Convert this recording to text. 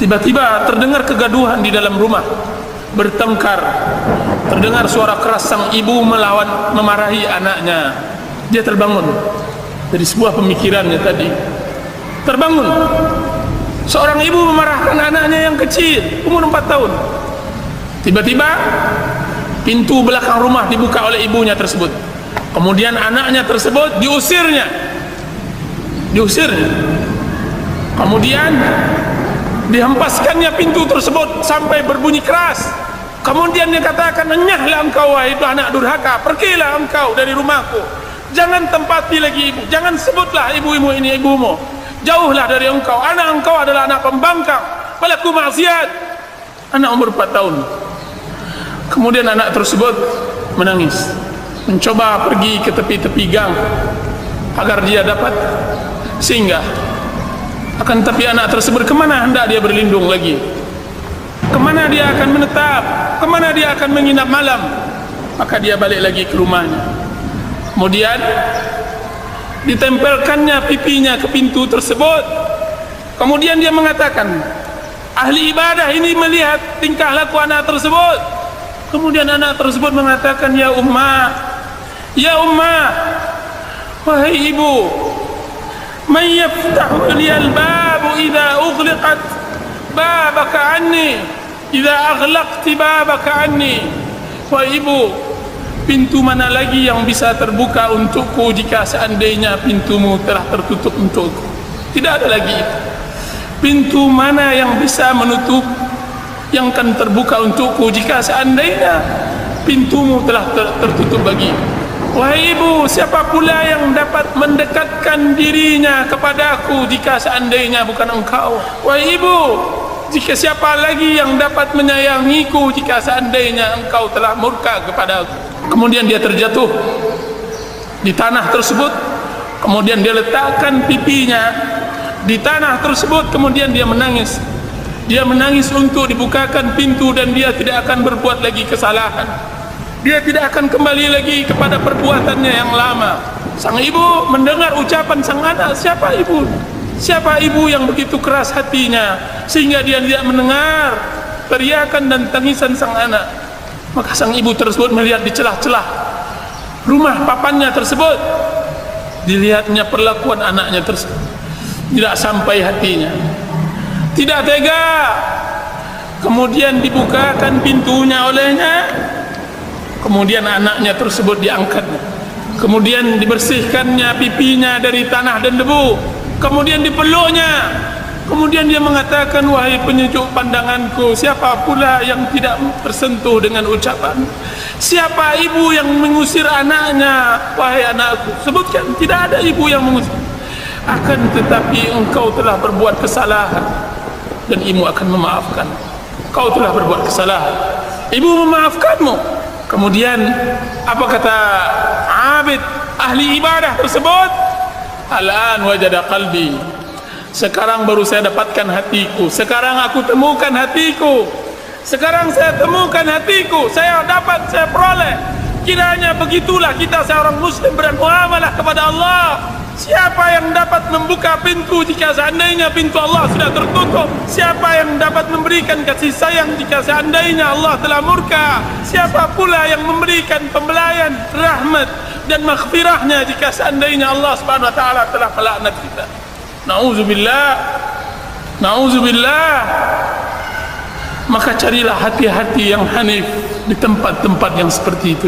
Tiba-tiba terdengar kegaduhan di dalam rumah, bertengkar. Terdengar suara keras sang ibu memarahi anaknya. Dia terbangun dari sebuah pemikirannya tadi. Terbangun. Seorang ibu memarahkan anaknya yang kecil, umur 4 tahun. Tiba-tiba pintu belakang rumah dibuka oleh ibunya tersebut. Kemudian anaknya tersebut diusirnya. Kemudian dihempaskannya pintu tersebut sampai berbunyi keras. Kemudian dia katakan, "Enyahlah engkau wahai itu anak durhaka, pergilah engkau dari rumahku. Jangan tempati lagi ibu, jangan sebutlah ibu-ibu ini ibumu. Jauhlah dari engkau, anak engkau adalah anak pembangkang, pelaku maksiat." Anak umur 4 tahun. Kemudian anak tersebut menangis, mencoba pergi ke tepi-tepi gang agar dia dapat singgah. Akan tapi anak tersebut, kemana hendak dia berlindung lagi? Kemana dia akan menetap? Kemana dia akan menginap malam? Maka dia balik lagi ke rumahnya. Kemudian ditempelkannya pipinya ke pintu tersebut. Kemudian dia mengatakan, ahli ibadah ini melihat tingkah laku anak tersebut. Kemudian anak tersebut mengatakan, ya ummah, wahai ibu, man yaftahu liyal babu idha ughliqat babaka anni, idha aghlaqti babaka anni. Wahai ibu, pintu mana lagi yang bisa terbuka untukku jika seandainya pintumu telah tertutup untukku? Tidak ada lagi. Pintu mana yang bisa menutup, yang akan terbuka untukku jika seandainya pintumu telah tertutup bagi? Wahai ibu, siapa pula yang dapat mendekatkan dirinya kepadaku jika seandainya bukan engkau? Wahai ibu, jika siapa lagi yang dapat menyayangiku jika seandainya engkau telah murka kepadaku? Kemudian dia terjatuh di tanah tersebut. Kemudian dia letakkan pipinya di tanah tersebut. Kemudian dia menangis. Dia menangis untuk dibukakan pintu dan dia tidak akan berbuat lagi kesalahan. Dia tidak akan kembali lagi kepada perbuatannya yang lama. Sang ibu mendengar ucapan sang anak, siapa ibu? Siapa ibu yang begitu keras hatinya sehingga dia tidak mendengar teriakan dan tangisan sang anak? Maka sang ibu tersebut melihat di celah-celah rumah papannya tersebut. Dilihatnya perlakuan anaknya tersebut. Tidak sampai hatinya, tidak tega. Kemudian dibukakan pintunya olehnya. Kemudian anaknya tersebut diangkat. Kemudian dibersihkannya pipinya dari tanah dan debu. Kemudian dipeluknya. Kemudian dia mengatakan, wahai penyejuk pandanganku, siapa pula yang tidak tersentuh dengan ucapan? Siapa ibu yang mengusir anaknya? Wahai anakku, sebutkan. Tidak ada ibu yang mengusir. Akan tetapi engkau telah berbuat kesalahan dan ibu akan memaafkan. Kau telah berbuat kesalahan, ibu memaafkanmu. Kemudian apa kata abid ahli ibadah tersebut? Al-an wajada qalbi. Sekarang baru saya dapatkan hatiku. Sekarang aku temukan hatiku. Sekarang saya temukan hatiku. Saya dapat, saya peroleh. Kiranya begitulah kita seorang muslim bermuamalah kepada Allah. Siapa yang dapat membuka pintu jika seandainya pintu Allah sudah tertutup? Siapa yang dapat memberikan kasih sayang jika seandainya Allah telah murka? Siapa pula yang memberikan pembelayan, rahmat dan maghfirahnya jika seandainya Allah Subhanahu wa taala telah melaknat kita? Nauzubillah. Nauzubillah. Maka carilah hati-hati yang hanif di tempat-tempat yang seperti itu.